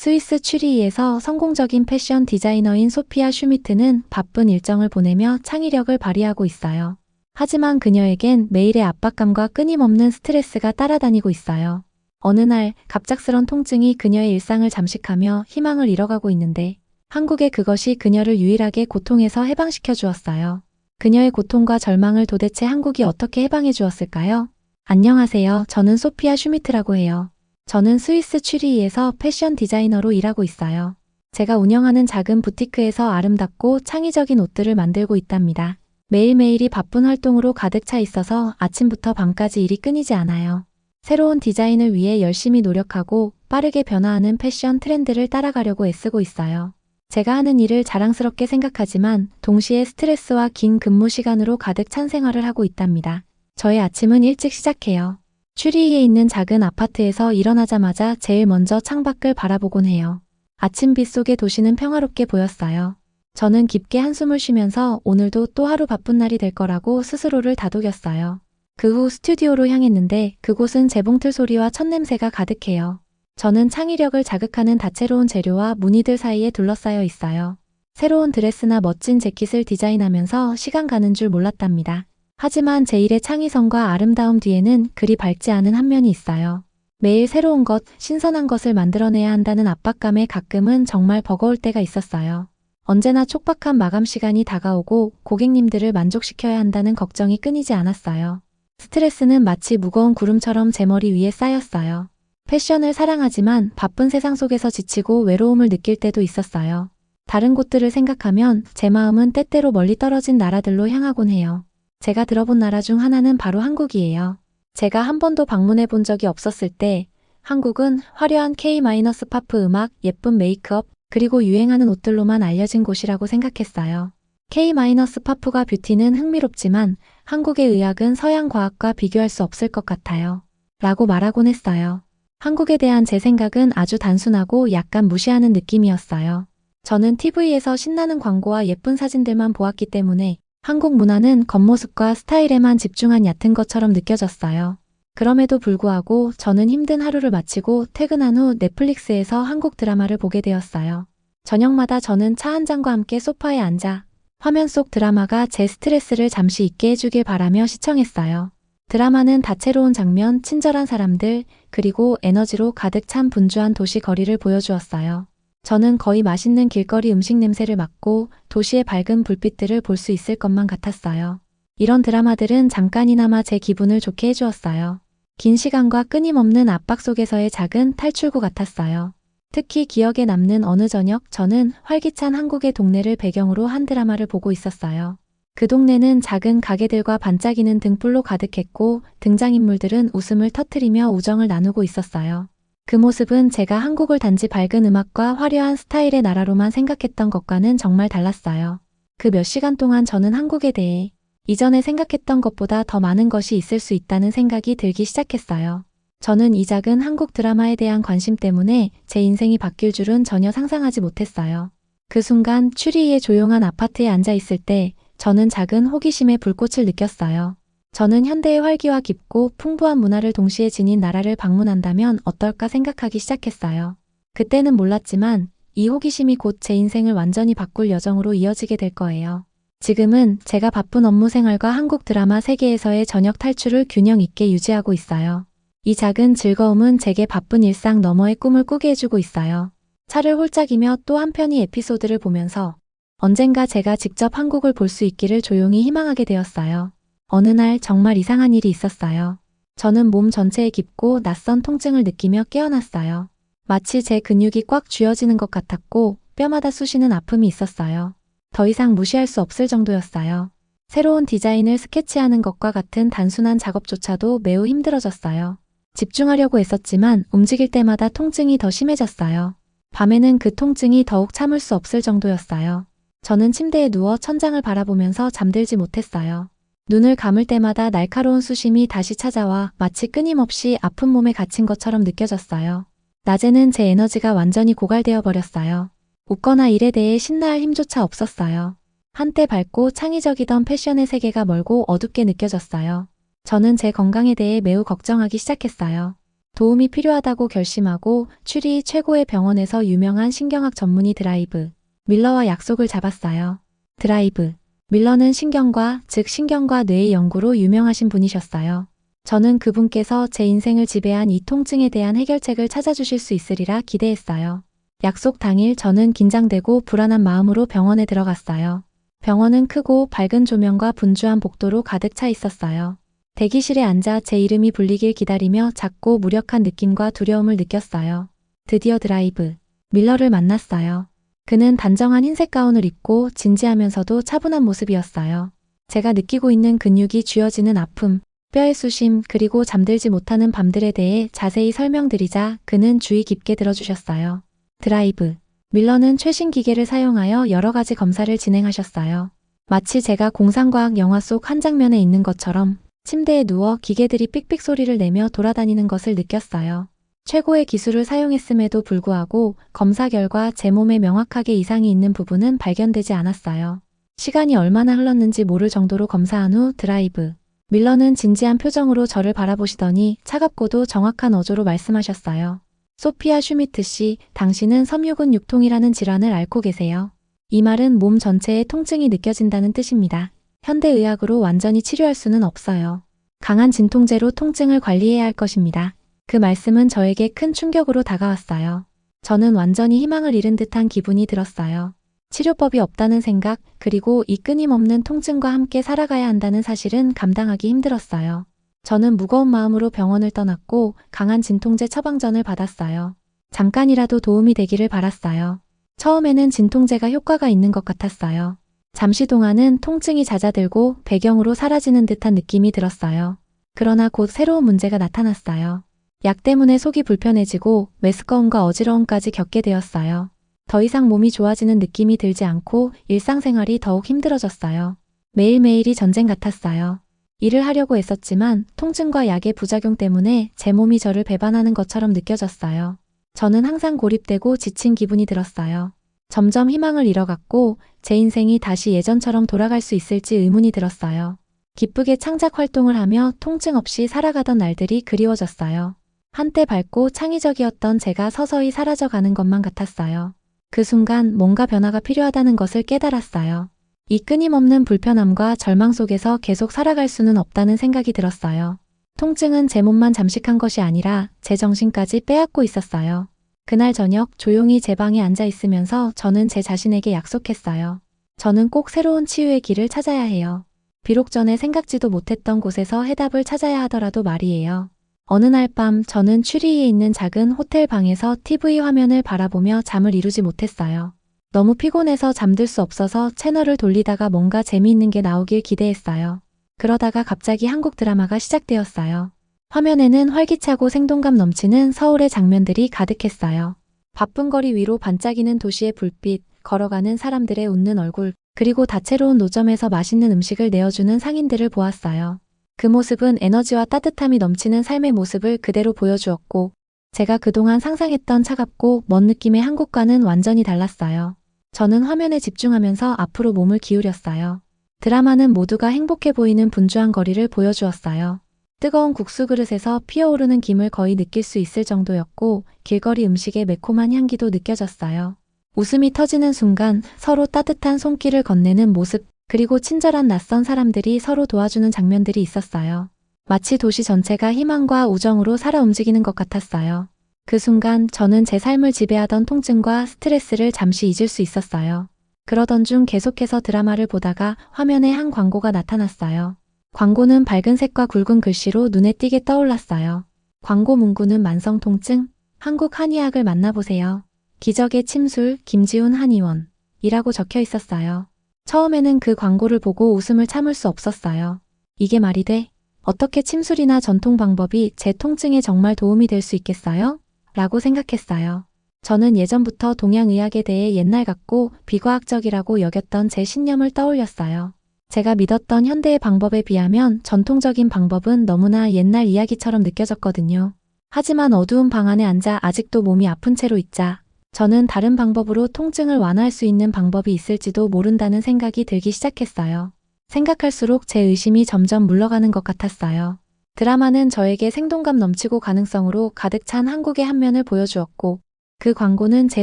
스위스 추리히에서 성공적인 패션 디자이너인 소피아 슈미트는 바쁜 일정을 보내며 창의력을 발휘하고 있어요. 하지만 그녀에겐 매일의 압박감과 끊임없는 스트레스가 따라다니고 있어요. 어느 날 갑작스런 통증이 그녀의 일상을 잠식하며 희망을 잃어가고 있는데 한국의 그것이 그녀를 유일하게 고통에서 해방시켜 주었어요. 그녀의 고통과 절망을 도대체 한국이 어떻게 해방해 주었을까요? 안녕하세요. 저는 소피아 슈미트라고 해요. 저는 스위스 추리히에서 패션 디자이너로 일하고 있어요. 제가 운영하는 작은 부티크에서 아름답고 창의적인 옷들을 만들고 있답니다. 매일매일이 바쁜 활동으로 가득 차 있어서 아침부터 밤까지 일이 끊이지 않아요. 새로운 디자인을 위해 열심히 노력하고 빠르게 변화하는 패션 트렌드를 따라가려고 애쓰고 있어요. 제가 하는 일을 자랑스럽게 생각하지만 동시에 스트레스와 긴 근무 시간으로 가득 찬 생활을 하고 있답니다. 저의 아침은 일찍 시작해요. 추리히에 있는 작은 아파트에서 일어나자마자 제일 먼저 창밖을 바라보곤 해요. 아침빛 속에 도시는 평화롭게 보였어요. 저는 깊게 한숨을 쉬면서 오늘도 또 하루 바쁜 날이 될 거라고 스스로를 다독였어요. 그 후 스튜디오로 향했는데 그곳은 재봉틀 소리와 첫냄새가 가득해요. 저는 창의력을 자극하는 다채로운 재료와 무늬들 사이에 둘러싸여 있어요. 새로운 드레스나 멋진 재킷을 디자인하면서 시간 가는 줄 몰랐답니다. 하지만 제 일의 창의성과 아름다움 뒤에는 그리 밝지 않은 한 면이 있어요. 매일 새로운 것, 신선한 것을 만들어내야 한다는 압박감에 가끔은 정말 버거울 때가 있었어요. 언제나 촉박한 마감 시간이 다가오고 고객님들을 만족시켜야 한다는 걱정이 끊이지 않았어요. 스트레스는 마치 무거운 구름처럼 제 머리 위에 쌓였어요. 패션을 사랑하지만 바쁜 세상 속에서 지치고 외로움을 느낄 때도 있었어요. 다른 곳들을 생각하면 제 마음은 때때로 멀리 떨어진 나라들로 향하곤 해요. 제가 들어본 나라 중 하나는 바로 한국이에요. 제가 한 번도 방문해 본 적이 없었을 때 한국은 화려한 K-팝 음악, 예쁜 메이크업, 그리고 유행하는 옷들로만 알려진 곳이라고 생각했어요. K-팝과 뷰티는 흥미롭지만 한국의 의학은 서양 과학과 비교할 수 없을 것 같아요. 라고 말하곤 했어요. 한국에 대한 제 생각은 아주 단순하고 약간 무시하는 느낌이었어요. 저는 TV에서 신나는 광고와 예쁜 사진들만 보았기 때문에 한국 문화는 겉모습과 스타일에만 집중한 얕은 것처럼 느껴졌어요. 그럼에도 불구하고 저는 힘든 하루를 마치고 퇴근한 후 넷플릭스에서 한국 드라마를 보게 되었어요. 저녁마다 저는 차 한 잔과 함께 소파에 앉아 화면 속 드라마가 제 스트레스를 잠시 잊게 해주길 바라며 시청했어요. 드라마는 다채로운 장면, 친절한 사람들, 그리고 에너지로 가득 찬 분주한 도시 거리를 보여주었어요. 저는 거의 맛있는 길거리 음식 냄새를 맡고 도시의 밝은 불빛들을 볼 수 있을 것만 같았어요. 이런 드라마들은 잠깐이나마 제 기분을 좋게 해주었어요. 긴 시간과 끊임없는 압박 속에서의 작은 탈출구 같았어요. 특히 기억에 남는 어느 저녁 저는 활기찬 한국의 동네를 배경으로 한 드라마를 보고 있었어요. 그 동네는 작은 가게들과 반짝이는 등불로 가득했고 등장인물들은 웃음을 터뜨리며 우정을 나누고 있었어요. 그 모습은 제가 한국을 단지 밝은 음악과 화려한 스타일의 나라로만 생각했던 것과는 정말 달랐어요. 그 몇 시간 동안 저는 한국에 대해 이전에 생각했던 것보다 더 많은 것이 있을 수 있다는 생각이 들기 시작했어요. 저는 이 작은 한국 드라마에 대한 관심 때문에 제 인생이 바뀔 줄은 전혀 상상하지 못했어요. 그 순간 추리히의 조용한 아파트에 앉아 있을 때 저는 작은 호기심의 불꽃을 느꼈어요. 저는 현대의 활기와 깊고 풍부한 문화를 동시에 지닌 나라를 방문한다면 어떨까 생각하기 시작했어요. 그때는 몰랐지만 이 호기심이 곧 제 인생을 완전히 바꿀 여정으로 이어지게 될 거예요. 지금은 제가 바쁜 업무 생활과 한국 드라마 세계에서의 저녁 탈출을 균형 있게 유지하고 있어요. 이 작은 즐거움은 제게 바쁜 일상 너머의 꿈을 꾸게 해주고 있어요. 차를 홀짝이며 또 한편의 에피소드를 보면서 언젠가 제가 직접 한국을 볼 수 있기를 조용히 희망하게 되었어요. 어느 날 정말 이상한 일이 있었어요. 저는 몸 전체에 깊고 낯선 통증을 느끼며 깨어났어요. 마치 제 근육이 꽉 쥐어지는 것 같았고 뼈마다 쑤시는 아픔이 있었어요. 더 이상 무시할 수 없을 정도였어요. 새로운 디자인을 스케치하는 것과 같은 단순한 작업조차도 매우 힘들어졌어요. 집중하려고 애썼지만 움직일 때마다 통증이 더 심해졌어요. 밤에는 그 통증이 더욱 참을 수 없을 정도였어요. 저는 침대에 누워 천장을 바라보면서 잠들지 못했어요. 눈을 감을 때마다 날카로운 수심이 다시 찾아와 마치 끊임없이 아픈 몸에 갇힌 것처럼 느껴졌어요. 낮에는 제 에너지가 완전히 고갈되어 버렸어요. 웃거나 일에 대해 신나할 힘조차 없었어요. 한때 밝고 창의적이던 패션의 세계가 멀고 어둡게 느껴졌어요. 저는 제 건강에 대해 매우 걱정하기 시작했어요. 도움이 필요하다고 결심하고 추리 최고의 병원에서 유명한 신경학 전문의 드라이브 밀러와 약속을 잡았어요. 드라이브 밀러는 신경과, 즉 신경과 뇌의 연구로 유명하신 분이셨어요. 저는 그분께서 제 인생을 지배한 이 통증에 대한 해결책을 찾아주실 수 있으리라 기대했어요. 약속 당일 저는 긴장되고 불안한 마음으로 병원에 들어갔어요. 병원은 크고 밝은 조명과 분주한 복도로 가득 차 있었어요. 대기실에 앉아 제 이름이 불리길 기다리며 작고 무력한 느낌과 두려움을 느꼈어요. 드디어 드라이브 밀러를 만났어요. 그는 단정한 흰색 가운을 입고 진지하면서도 차분한 모습이었어요. 제가 느끼고 있는 근육이 쥐어지는 아픔, 뼈의 쑤심, 그리고 잠들지 못하는 밤들에 대해 자세히 설명드리자 그는 주의 깊게 들어주셨어요. 드라이브 밀러는 최신 기계를 사용하여 여러 가지 검사를 진행하셨어요. 마치 제가 공상과학 영화 속 한 장면에 있는 것처럼 침대에 누워 기계들이 삑삑 소리를 내며 돌아다니는 것을 느꼈어요. 최고의 기술을 사용했음에도 불구하고 검사 결과 제 몸에 명확하게 이상이 있는 부분은 발견되지 않았어요. 시간이 얼마나 흘렀는지 모를 정도로 검사한 후 드라이브 밀러는 진지한 표정으로 저를 바라보시더니 차갑고도 정확한 어조로 말씀하셨어요. 소피아 슈미트 씨, 당신은 섬유근 육통이라는 질환을 앓고 계세요. 이 말은 몸 전체에 통증이 느껴진다는 뜻입니다. 현대의학으로 완전히 치료할 수는 없어요. 강한 진통제로 통증을 관리해야 할 것입니다. 그 말씀은 저에게 큰 충격으로 다가왔어요. 저는 완전히 희망을 잃은 듯한 기분이 들었어요. 치료법이 없다는 생각, 그리고 이 끊임없는 통증과 함께 살아가야 한다는 사실은 감당하기 힘들었어요. 저는 무거운 마음으로 병원을 떠났고 강한 진통제 처방전을 받았어요. 잠깐이라도 도움이 되기를 바랐어요. 처음에는 진통제가 효과가 있는 것 같았어요. 잠시 동안은 통증이 잦아들고 배경으로 사라지는 듯한 느낌이 들었어요. 그러나 곧 새로운 문제가 나타났어요. 약 때문에 속이 불편해지고 메스꺼움과 어지러움까지 겪게 되었어요. 더 이상 몸이 좋아지는 느낌이 들지 않고 일상생활이 더욱 힘들어졌어요. 매일매일이 전쟁 같았어요. 일을 하려고 애썼지만 통증과 약의 부작용 때문에 제 몸이 저를 배반하는 것처럼 느껴졌어요. 저는 항상 고립되고 지친 기분이 들었어요. 점점 희망을 잃어갔고 제 인생이 다시 예전처럼 돌아갈 수 있을지 의문이 들었어요. 기쁘게 창작 활동을 하며 통증 없이 살아가던 날들이 그리워졌어요. 한때 밝고 창의적이었던 제가 서서히 사라져가는 것만 같았어요. 그 순간 뭔가 변화가 필요하다는 것을 깨달았어요. 이 끊임없는 불편함과 절망 속에서 계속 살아갈 수는 없다는 생각이 들었어요. 통증은 제 몸만 잠식한 것이 아니라 제 정신까지 빼앗고 있었어요. 그날 저녁 조용히 제 방에 앉아 있으면서 저는 제 자신에게 약속했어요. 저는 꼭 새로운 치유의 길을 찾아야 해요. 비록 전에 생각지도 못했던 곳에서 해답을 찾아야 하더라도 말이에요. 어느 날 밤 저는 추리에 있는 작은 호텔 방에서 TV 화면을 바라보며 잠을 이루지 못했어요. 너무 피곤해서 잠들 수 없어서 채널을 돌리다가 뭔가 재미있는 게 나오길 기대했어요. 그러다가 갑자기 한국 드라마가 시작되었어요. 화면에는 활기차고 생동감 넘치는 서울의 장면들이 가득했어요. 바쁜 거리 위로 반짝이는 도시의 불빛, 걸어가는 사람들의 웃는 얼굴, 그리고 다채로운 노점에서 맛있는 음식을 내어주는 상인들을 보았어요. 그 모습은 에너지와 따뜻함이 넘치는 삶의 모습을 그대로 보여주었고, 제가 그동안 상상했던 차갑고 먼 느낌의 한국과는 완전히 달랐어요. 저는 화면에 집중하면서 앞으로 몸을 기울였어요. 드라마는 모두가 행복해 보이는 분주한 거리를 보여주었어요. 뜨거운 국수 그릇에서 피어오르는 김을 거의 느낄 수 있을 정도였고 길거리 음식의 매콤한 향기도 느껴졌어요. 웃음이 터지는 순간 서로 따뜻한 손길을 건네는 모습, 그리고 친절한 낯선 사람들이 서로 도와주는 장면들이 있었어요. 마치 도시 전체가 희망과 우정으로 살아 움직이는 것 같았어요. 그 순간 저는 제 삶을 지배하던 통증과 스트레스를 잠시 잊을 수 있었어요. 그러던 중 계속해서 드라마를 보다가 화면에 한 광고가 나타났어요. 광고는 밝은 색과 굵은 글씨로 눈에 띄게 떠올랐어요. 광고 문구는 만성 통증, 한국 한의학을 만나보세요. 기적의 침술, 김지훈 한의원 이라고 적혀 있었어요. 처음에는 그 광고를 보고 웃음을 참을 수 없었어요. 이게 말이 돼? 어떻게 침술이나 전통 방법이 제 통증에 정말 도움이 될 수 있겠어요? 라고 생각했어요. 저는 예전부터 동양의학에 대해 옛날 같고 비과학적이라고 여겼던 제 신념을 떠올렸어요. 제가 믿었던 현대의 방법에 비하면 전통적인 방법은 너무나 옛날 이야기처럼 느껴졌거든요. 하지만 어두운 방 안에 앉아 아직도 몸이 아픈 채로 있자 저는 다른 방법으로 통증을 완화할 수 있는 방법이 있을지도 모른다는 생각이 들기 시작했어요. 생각할수록 제 의심이 점점 물러가는 것 같았어요. 드라마는 저에게 생동감 넘치고 가능성으로 가득 찬 한국의 한 면을 보여주었고, 그 광고는 제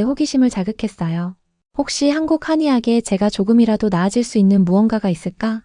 호기심을 자극했어요. 혹시 한국 한의학에 제가 조금이라도 나아질 수 있는 무언가가 있을까?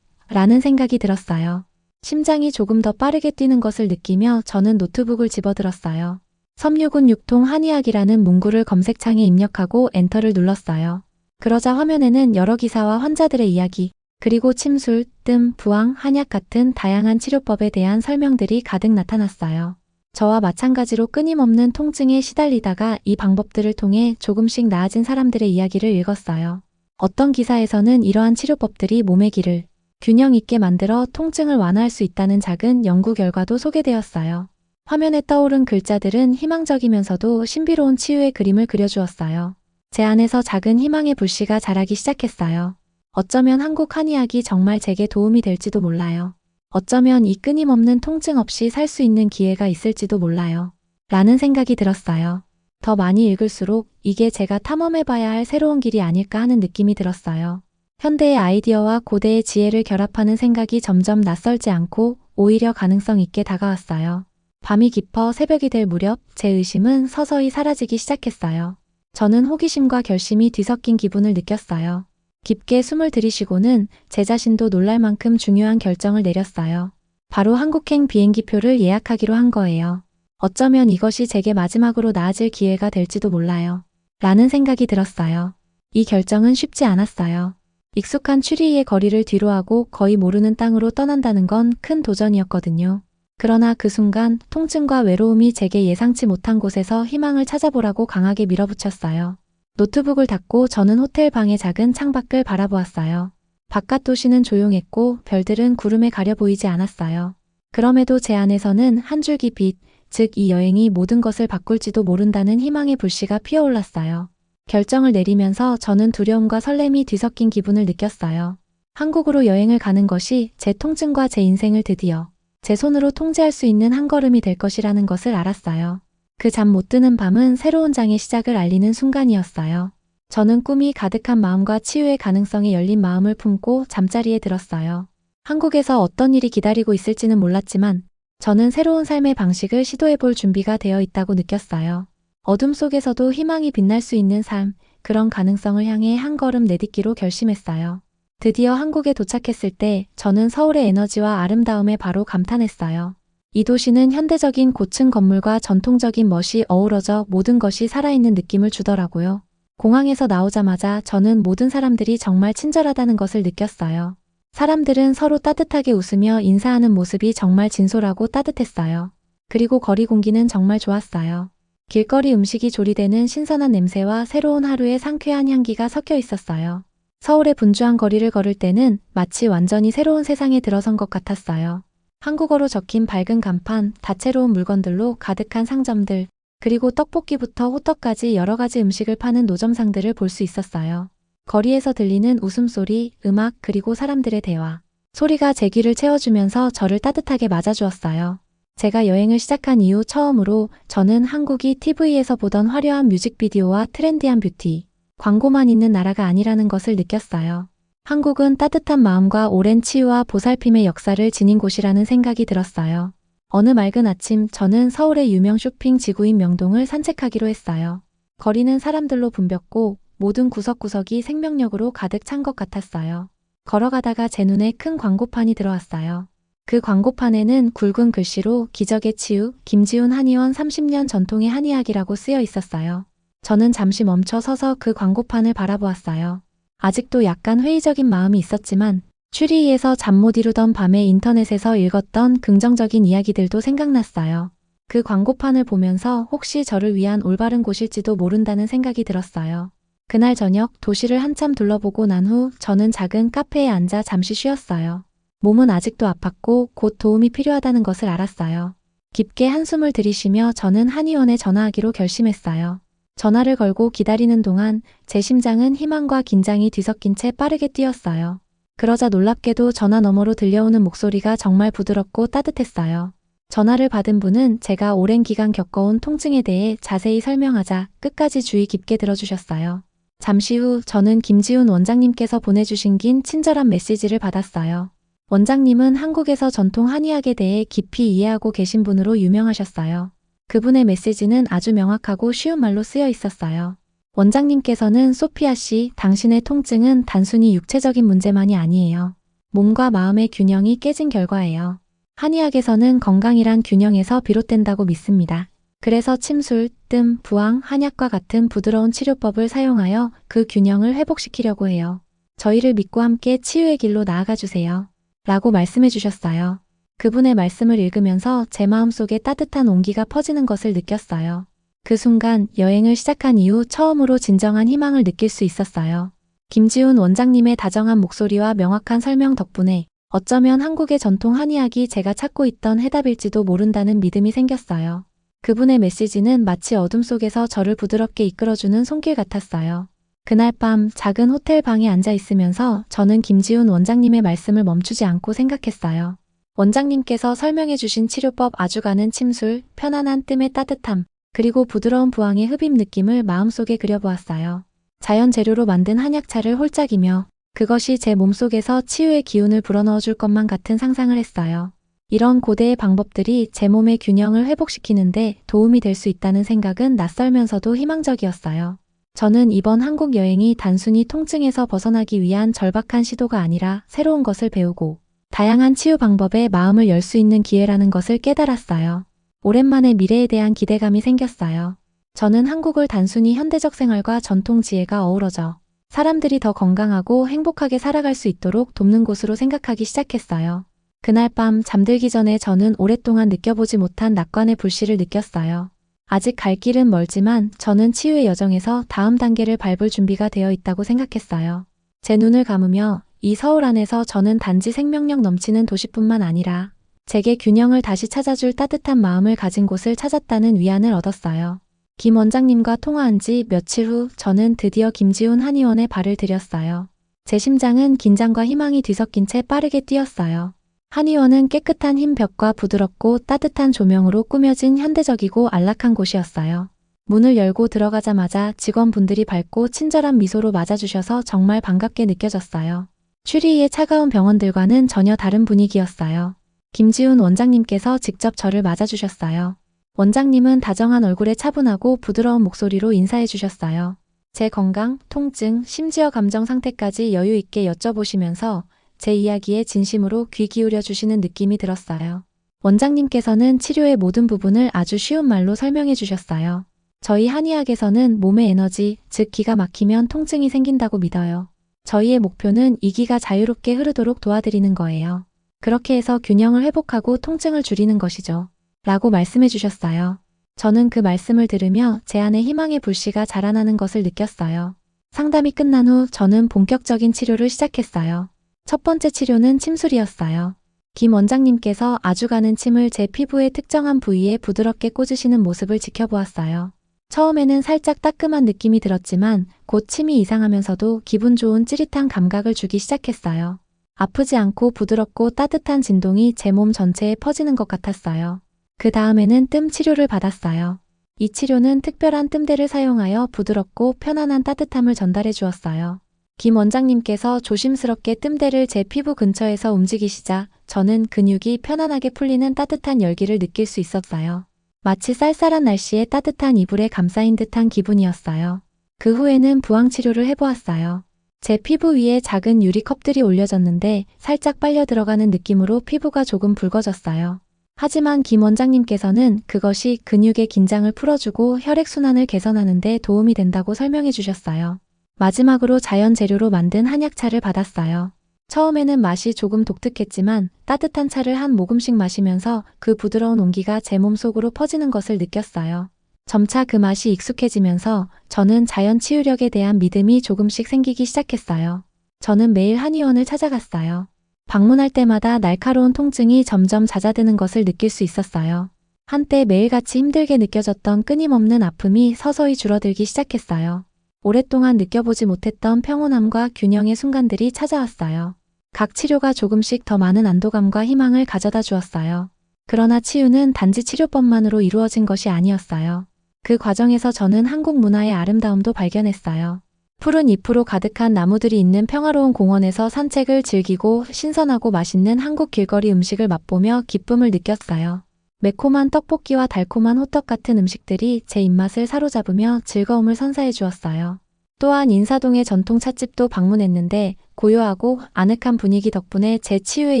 라는 생각이 들었어요. 심장이 조금 더 빠르게 뛰는 것을 느끼며 저는 노트북을 집어들었어요. 섬유군 육통 한의학이라는 문구를 검색창에 입력하고 엔터를 눌렀어요. 그러자 화면에는 여러 기사와 환자들의 이야기, 그리고 침술, 뜸, 부항, 한약 같은 다양한 치료법에 대한 설명들이 가득 나타났어요. 저와 마찬가지로 끊임없는 통증에 시달리다가 이 방법들을 통해 조금씩 나아진 사람들의 이야기를 읽었어요. 어떤 기사에서는 이러한 치료법들이 몸의 기를 균형 있게 만들어 통증을 완화할 수 있다는 작은 연구 결과도 소개되었어요. 화면에 떠오른 글자들은 희망적이면서도 신비로운 치유의 그림을 그려주었어요. 제 안에서 작은 희망의 불씨가 자라기 시작했어요. 어쩌면 한국 한의학이 정말 제게 도움이 될지도 몰라요. 어쩌면 이 끊임없는 통증 없이 살 수 있는 기회가 있을지도 몰라요. 라는 생각이 들었어요. 더 많이 읽을수록 이게 제가 탐험해봐야 할 새로운 길이 아닐까 하는 느낌이 들었어요. 현대의 아이디어와 고대의 지혜를 결합하는 생각이 점점 낯설지 않고 오히려 가능성 있게 다가왔어요. 밤이 깊어 새벽이 될 무렵 제 의심은 서서히 사라지기 시작했어요. 저는 호기심과 결심이 뒤섞인 기분을 느꼈어요. 깊게 숨을 들이쉬고는 제 자신도 놀랄 만큼 중요한 결정을 내렸어요. 바로 한국행 비행기표를 예약하기로 한 거예요. 어쩌면 이것이 제게 마지막으로 나아질 기회가 될지도 몰라요. 라는 생각이 들었어요. 이 결정은 쉽지 않았어요. 익숙한 추리의 거리를 뒤로하고 거의 모르는 땅으로 떠난다는 건 큰 도전이었거든요. 그러나 그 순간 통증과 외로움이 제게 예상치 못한 곳에서 희망을 찾아보라고 강하게 밀어붙였어요. 노트북을 닫고 저는 호텔 방의 작은 창밖을 바라보았어요. 바깥 도시는 조용했고 별들은 구름에 가려 보이지 않았어요. 그럼에도 제 안에서는 한 줄기 빛, 즉 이 여행이 모든 것을 바꿀지도 모른다는 희망의 불씨가 피어올랐어요. 결정을 내리면서 저는 두려움과 설렘이 뒤섞인 기분을 느꼈어요. 한국으로 여행을 가는 것이 제 통증과 제 인생을 드디어 제 손으로 통제할 수 있는 한 걸음이 될 것이라는 것을 알았어요. 그 잠 못 드는 밤은 새로운 장의 시작을 알리는 순간이었어요. 저는 꿈이 가득한 마음과 치유의 가능성이 열린 마음을 품고 잠자리에 들었어요. 한국에서 어떤 일이 기다리고 있을지는 몰랐지만 저는 새로운 삶의 방식을 시도해볼 준비가 되어 있다고 느꼈어요. 어둠 속에서도 희망이 빛날 수 있는 삶, 그런 가능성을 향해 한 걸음 내딛기로 결심했어요. 드디어 한국에 도착했을 때 저는 서울의 에너지와 아름다움에 바로 감탄했어요. 이 도시는 현대적인 고층 건물과 전통적인 멋이 어우러져 모든 것이 살아있는 느낌을 주더라고요. 공항에서 나오자마자 저는 모든 사람들이 정말 친절하다는 것을 느꼈어요. 사람들은 서로 따뜻하게 웃으며 인사하는 모습이 정말 진솔하고 따뜻했어요. 그리고 거리 공기는 정말 좋았어요. 길거리 음식이 조리되는 신선한 냄새와 새로운 하루의 상쾌한 향기가 섞여 있었어요. 서울의 분주한 거리를 걸을 때는 마치 완전히 새로운 세상에 들어선 것 같았어요. 한국어로 적힌 밝은 간판, 다채로운 물건들로 가득한 상점들, 그리고 떡볶이부터 호떡까지 여러 가지 음식을 파는 노점상들을 볼 수 있었어요. 거리에서 들리는 웃음소리, 음악, 그리고 사람들의 대화. 소리가 제 귀를 채워주면서 저를 따뜻하게 맞아주었어요. 제가 여행을 시작한 이후 처음으로 저는 한국이 TV에서 보던 화려한 뮤직비디오와 트렌디한 뷰티, 광고만 있는 나라가 아니라는 것을 느꼈어요. 한국은 따뜻한 마음과 오랜 치유와 보살핌의 역사를 지닌 곳이라는 생각이 들었어요. 어느 맑은 아침 저는 서울의 유명 쇼핑 지구인 명동을 산책하기로 했어요. 거리는 사람들로 붐볐고 모든 구석구석이 생명력으로 가득 찬 것 같았어요. 걸어가다가 제 눈에 큰 광고판이 들어왔어요. 그 광고판에는 굵은 글씨로 기적의 치유, 김지훈 한의원 30년 전통의 한의학이라고 쓰여 있었어요. 저는 잠시 멈춰 서서 그 광고판을 바라보았어요. 아직도 약간 회의적인 마음이 있었지만 추리에서 잠 못 이루던 밤에 인터넷에서 읽었던 긍정적인 이야기들도 생각났어요. 그 광고판을 보면서 혹시 저를 위한 올바른 곳일지도 모른다는 생각이 들었어요. 그날 저녁 도시를 한참 둘러보고 난 후 저는 작은 카페에 앉아 잠시 쉬었어요. 몸은 아직도 아팠고 곧 도움이 필요하다는 것을 알았어요. 깊게 한숨을 들이쉬며 저는 한의원에 전화하기로 결심했어요. 전화를 걸고 기다리는 동안 제 심장은 희망과 긴장이 뒤섞인 채 빠르게 뛰었어요. 그러자 놀랍게도 전화 너머로 들려오는 목소리가 정말 부드럽고 따뜻했어요. 전화를 받은 분은 제가 오랜 기간 겪어온 통증에 대해 자세히 설명하자 끝까지 주의 깊게 들어주셨어요. 잠시 후 저는 김지훈 원장님께서 보내주신 긴 친절한 메시지를 받았어요. 원장님은 한국에서 전통 한의학에 대해 깊이 이해하고 계신 분으로 유명하셨어요. 그분의 메시지는 아주 명확하고 쉬운 말로 쓰여 있었어요. 원장님께서는 소피아 씨, 당신의 통증은 단순히 육체적인 문제만이 아니에요. 몸과 마음의 균형이 깨진 결과예요. 한의학에서는 건강이란 균형에서 비롯된다고 믿습니다. 그래서 침술, 뜸, 부항, 한약과 같은 부드러운 치료법을 사용하여 그 균형을 회복시키려고 해요. 저희를 믿고 함께 치유의 길로 나아가 주세요. 라고 말씀해 주셨어요. 그분의 말씀을 읽으면서 제 마음속에 따뜻한 온기가 퍼지는 것을 느꼈어요. 그 순간 여행을 시작한 이후 처음으로 진정한 희망을 느낄 수 있었어요. 김지훈 원장님의 다정한 목소리와 명확한 설명 덕분에 어쩌면 한국의 전통 한의학이 제가 찾고 있던 해답일지도 모른다는 믿음이 생겼어요. 그분의 메시지는 마치 어둠 속에서 저를 부드럽게 이끌어주는 손길 같았어요. 그날 밤 작은 호텔 방에 앉아 있으면서 저는 김지훈 원장님의 말씀을 멈추지 않고 생각했어요. 원장님께서 설명해 주신 치료법 아주 가는 침술, 편안한 뜸의 따뜻함, 그리고 부드러운 부항의 흡입 느낌을 마음속에 그려보았어요. 자연 재료로 만든 한약차를 홀짝이며 그것이 제 몸속에서 치유의 기운을 불어넣어 줄 것만 같은 상상을 했어요. 이런 고대의 방법들이 제 몸의 균형을 회복시키는데 도움이 될 수 있다는 생각은 낯설면서도 희망적이었어요. 저는 이번 한국 여행이 단순히 통증에서 벗어나기 위한 절박한 시도가 아니라 새로운 것을 배우고 다양한 치유 방법에 마음을 열 수 있는 기회라는 것을 깨달았어요. 오랜만에 미래에 대한 기대감이 생겼어요. 저는 한국을 단순히 현대적 생활과 전통 지혜가 어우러져 사람들이 더 건강하고 행복하게 살아갈 수 있도록 돕는 곳으로 생각하기 시작했어요. 그날 밤 잠들기 전에 저는 오랫동안 느껴보지 못한 낙관의 불씨를 느꼈어요. 아직 갈 길은 멀지만 저는 치유의 여정에서 다음 단계를 밟을 준비가 되어 있다고 생각했어요. 제 눈을 감으며 이 서울 안에서 저는 단지 생명력 넘치는 도시뿐만 아니라 제게 균형을 다시 찾아줄 따뜻한 마음을 가진 곳을 찾았다는 위안을 얻었어요. 김 원장님과 통화한 지 며칠 후 저는 드디어 김지훈 한의원에 발을 들였어요. 제 심장은 긴장과 희망이 뒤섞인 채 빠르게 뛰었어요. 한의원은 깨끗한 흰 벽과 부드럽고 따뜻한 조명으로 꾸며진 현대적이고 안락한 곳이었어요. 문을 열고 들어가자마자 직원분들이 밝고 친절한 미소로 맞아주셔서 정말 반갑게 느껴졌어요. 추리의 차가운 병원들과는 전혀 다른 분위기였어요. 김지훈 원장님께서 직접 저를 맞아주셨어요. 원장님은 다정한 얼굴에 차분하고 부드러운 목소리로 인사해 주셨어요. 제 건강, 통증, 심지어 감정 상태까지 여유 있게 여쭤보시면서 제 이야기에 진심으로 귀 기울여 주시는 느낌이 들었어요. 원장님께서는 치료의 모든 부분을 아주 쉬운 말로 설명해 주셨어요. 저희 한의학에서는 몸의 에너지, 즉 기가 막히면 통증이 생긴다고 믿어요. 저희의 목표는 이 기가 자유롭게 흐르도록 도와드리는 거예요. 그렇게 해서 균형을 회복하고 통증을 줄이는 것이죠. 라고 말씀해 주셨어요. 저는 그 말씀을 들으며 제 안에 희망의 불씨가 자라나는 것을 느꼈어요. 상담이 끝난 후 저는 본격적인 치료를 시작했어요. 첫 번째 치료는 침술이었어요. 김 원장님께서 아주 가는 침을 제 피부의 특정한 부위에 부드럽게 꽂으시는 모습을 지켜보았어요. 처음에는 살짝 따끔한 느낌이 들었지만 곧 침이 이상하면서도 기분 좋은 찌릿한 감각을 주기 시작했어요. 아프지 않고 부드럽고 따뜻한 진동이 제 몸 전체에 퍼지는 것 같았어요. 그 다음에는 뜸 치료를 받았어요. 이 치료는 특별한 뜸대를 사용하여 부드럽고 편안한 따뜻함을 전달해 주었어요. 김 원장님께서 조심스럽게 뜸대를 제 피부 근처에서 움직이시자 저는 근육이 편안하게 풀리는 따뜻한 열기를 느낄 수 있었어요. 마치 쌀쌀한 날씨에 따뜻한 이불에 감싸인 듯한 기분이었어요. 그 후에는 부항 치료를 해보았어요. 제 피부 위에 작은 유리컵들이 올려졌는데 살짝 빨려 들어가는 느낌으로 피부가 조금 붉어졌어요. 하지만 김 원장님께서는 그것이 근육의 긴장을 풀어주고 혈액순환을 개선하는 데 도움이 된다고 설명해 주셨어요. 마지막으로 자연 재료로 만든 한약차를 받았어요. 처음에는 맛이 조금 독특했지만 따뜻한 차를 한 모금씩 마시면서 그 부드러운 온기가 제 몸속으로 퍼지는 것을 느꼈어요. 점차 그 맛이 익숙해지면서 저는 자연 치유력에 대한 믿음이 조금씩 생기기 시작했어요. 저는 매일 한의원을 찾아갔어요. 방문할 때마다 날카로운 통증이 점점 잦아드는 것을 느낄 수 있었어요. 한때 매일같이 힘들게 느껴졌던 끊임없는 아픔이 서서히 줄어들기 시작했어요. 오랫동안 느껴보지 못했던 평온함과 균형의 순간들이 찾아왔어요. 각 치료가 조금씩 더 많은 안도감과 희망을 가져다 주었어요. 그러나 치유는 단지 치료법만으로 이루어진 것이 아니었어요. 그 과정에서 저는 한국 문화의 아름다움도 발견했어요. 푸른 잎으로 가득한 나무들이 있는 평화로운 공원에서 산책을 즐기고 신선하고 맛있는 한국 길거리 음식을 맛보며 기쁨을 느꼈어요. 매콤한 떡볶이와 달콤한 호떡 같은 음식들이 제 입맛을 사로잡으며 즐거움을 선사해 주었어요. 또한 인사동의 전통 찻집도 방문했는데 고요하고 아늑한 분위기 덕분에 제 치유의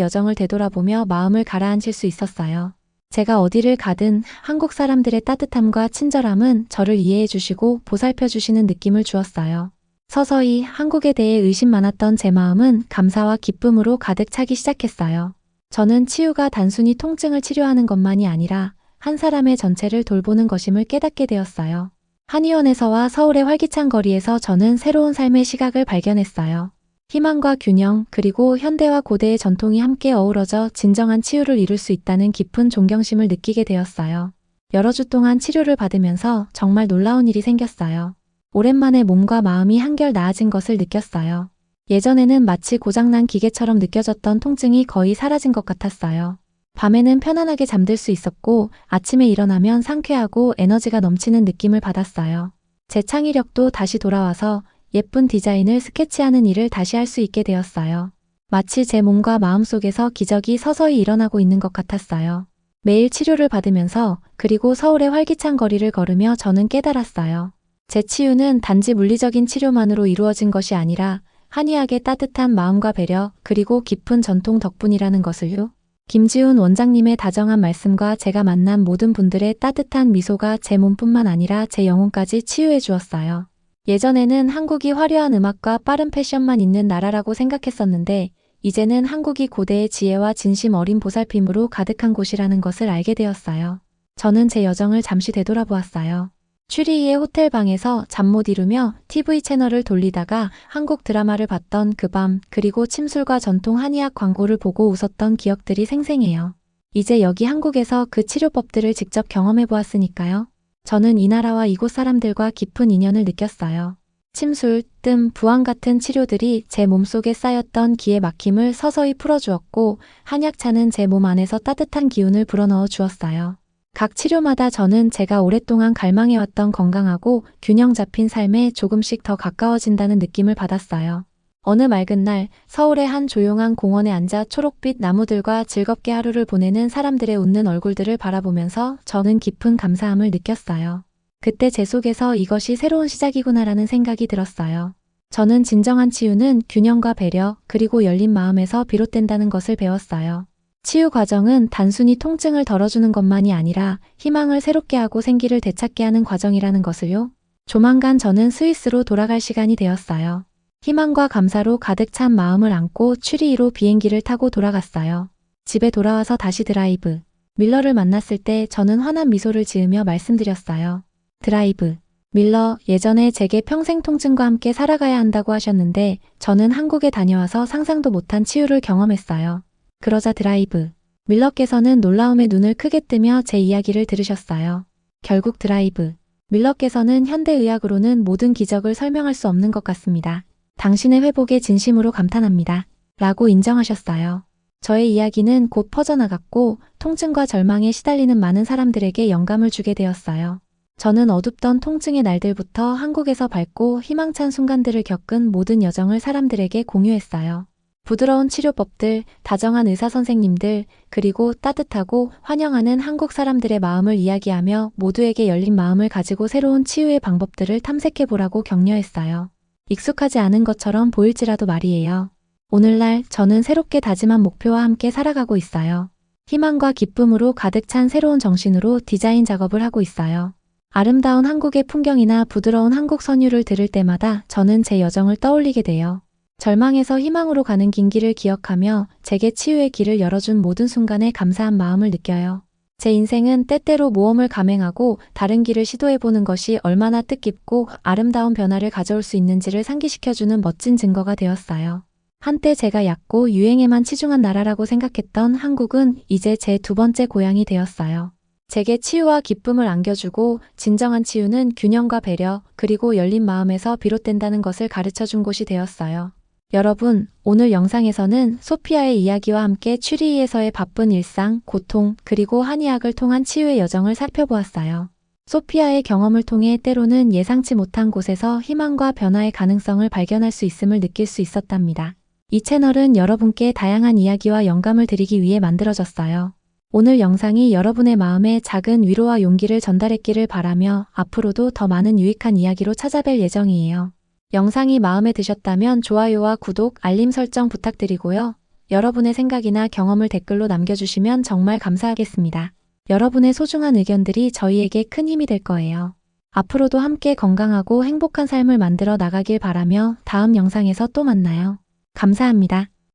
여정을 되돌아보며 마음을 가라앉힐 수 있었어요. 제가 어디를 가든 한국 사람들의 따뜻함과 친절함은 저를 이해해 주시고 보살펴 주시는 느낌을 주었어요. 서서히 한국에 대해 의심 많았던 제 마음은 감사와 기쁨으로 가득 차기 시작했어요. 저는 치유가 단순히 통증을 치료하는 것만이 아니라 한 사람의 전체를 돌보는 것임을 깨닫게 되었어요. 한의원에서와 서울의 활기찬 거리에서 저는 새로운 삶의 시각을 발견했어요. 희망과 균형, 그리고 현대와 고대의 전통이 함께 어우러져 진정한 치유를 이룰 수 있다는 깊은 존경심을 느끼게 되었어요. 여러 주 동안 치료를 받으면서 정말 놀라운 일이 생겼어요. 오랜만에 몸과 마음이 한결 나아진 것을 느꼈어요. 예전에는 마치 고장난 기계처럼 느껴졌던 통증이 거의 사라진 것 같았어요. 밤에는 편안하게 잠들 수 있었고 아침에 일어나면 상쾌하고 에너지가 넘치는 느낌을 받았어요. 제 창의력도 다시 돌아와서 예쁜 디자인을 스케치하는 일을 다시 할 수 있게 되었어요. 마치 제 몸과 마음 속에서 기적이 서서히 일어나고 있는 것 같았어요. 매일 치료를 받으면서 그리고 서울의 활기찬 거리를 걸으며 저는 깨달았어요. 제 치유는 단지 물리적인 치료만으로 이루어진 것이 아니라 한의학의 따뜻한 마음과 배려 그리고 깊은 전통 덕분이라는 것을요. 김지훈 원장님의 다정한 말씀과 제가 만난 모든 분들의 따뜻한 미소가 제 몸뿐만 아니라 제 영혼까지 치유해 주었어요. 예전에는 한국이 화려한 음악과 빠른 패션만 있는 나라라고 생각했었는데 이제는 한국이 고대의 지혜와 진심 어린 보살핌으로 가득한 곳이라는 것을 알게 되었어요. 저는 제 여정을 잠시 되돌아보았어요. 취리히의 호텔방에서 잠 못 이루며 TV 채널을 돌리다가 한국 드라마를 봤던 그 밤, 그리고 침술과 전통 한의학 광고를 보고 웃었던 기억들이 생생해요. 이제 여기 한국에서 그 치료법들을 직접 경험해 보았으니까요. 저는 이 나라와 이곳 사람들과 깊은 인연을 느꼈어요. 침술, 뜸, 부항 같은 치료들이 제 몸속에 쌓였던 기의 막힘을 서서히 풀어주었고 한약차는 제 몸 안에서 따뜻한 기운을 불어넣어 주었어요. 각 치료마다 저는 제가 오랫동안 갈망해왔던 건강하고 균형 잡힌 삶에 조금씩 더 가까워진다는 느낌을 받았어요. 어느 맑은 날 서울의 한 조용한 공원에 앉아 초록빛 나무들과 즐겁게 하루를 보내는 사람들의 웃는 얼굴들을 바라보면서 저는 깊은 감사함을 느꼈어요. 그때 제 속에서 이것이 새로운 시작이구나라는 생각이 들었어요. 저는 진정한 치유는 균형과 배려 그리고 열린 마음에서 비롯된다는 것을 배웠어요. 치유 과정은 단순히 통증을 덜어주는 것만이 아니라 희망을 새롭게 하고 생기를 되찾게 하는 과정이라는 것을요. 조만간 저는 스위스로 돌아갈 시간이 되었어요. 희망과 감사로 가득 찬 마음을 안고 취리히로 비행기를 타고 돌아갔어요. 집에 돌아와서 다시 드라이브. 밀러를 만났을 때 저는 환한 미소를 지으며 말씀드렸어요. 드라이브. 밀러, 예전에 제게 평생 통증과 함께 살아가야 한다고 하셨는데 저는 한국에 다녀와서 상상도 못한 치유를 경험했어요. 그러자 드라이브. 밀러께서는 놀라움에 눈을 크게 뜨며 제 이야기를 들으셨어요. 결국 드라이브. 밀러께서는 현대의학으로는 모든 기적을 설명할 수 없는 것 같습니다. 당신의 회복에 진심으로 감탄합니다. 라고 인정하셨어요. 저의 이야기는 곧 퍼져나갔고 통증과 절망에 시달리는 많은 사람들에게 영감을 주게 되었어요. 저는 어둡던 통증의 날들부터 한국에서 밝고 희망찬 순간들을 겪은 모든 여정을 사람들에게 공유했어요. 부드러운 치료법들, 다정한 의사선생님들, 그리고 따뜻하고 환영하는 한국 사람들의 마음을 이야기하며 모두에게 열린 마음을 가지고 새로운 치유의 방법들을 탐색해보라고 격려했어요. 익숙하지 않은 것처럼 보일지라도 말이에요. 오늘날 저는 새롭게 다짐한 목표와 함께 살아가고 있어요. 희망과 기쁨으로 가득 찬 새로운 정신으로 디자인 작업을 하고 있어요. 아름다운 한국의 풍경이나 부드러운 한국 선율을 들을 때마다 저는 제 여정을 떠올리게 돼요. 절망에서 희망으로 가는 긴 길을 기억하며 제게 치유의 길을 열어준 모든 순간에 감사한 마음을 느껴요. 제 인생은 때때로 모험을 감행하고 다른 길을 시도해보는 것이 얼마나 뜻깊고 아름다운 변화를 가져올 수 있는지를 상기시켜주는 멋진 증거가 되었어요. 한때 제가 얕고 유행에만 치중한 나라라고 생각했던 한국은 이제 제 두 번째 고향이 되었어요. 제게 치유와 기쁨을 안겨주고 진정한 치유는 균형과 배려 그리고 열린 마음에서 비롯된다는 것을 가르쳐준 곳이 되었어요. 여러분, 오늘 영상에서는 소피아의 이야기와 함께 취리히에서의 바쁜 일상, 고통, 그리고 한의학을 통한 치유의 여정을 살펴보았어요. 소피아의 경험을 통해 때로는 예상치 못한 곳에서 희망과 변화의 가능성을 발견할 수 있음을 느낄 수 있었답니다. 이 채널은 여러분께 다양한 이야기와 영감을 드리기 위해 만들어졌어요. 오늘 영상이 여러분의 마음에 작은 위로와 용기를 전달했기를 바라며 앞으로도 더 많은 유익한 이야기로 찾아뵐 예정이에요. 영상이 마음에 드셨다면 좋아요와 구독, 알림 설정 부탁드리고요. 여러분의 생각이나 경험을 댓글로 남겨주시면 정말 감사하겠습니다. 여러분의 소중한 의견들이 저희에게 큰 힘이 될 거예요. 앞으로도 함께 건강하고 행복한 삶을 만들어 나가길 바라며 다음 영상에서 또 만나요. 감사합니다.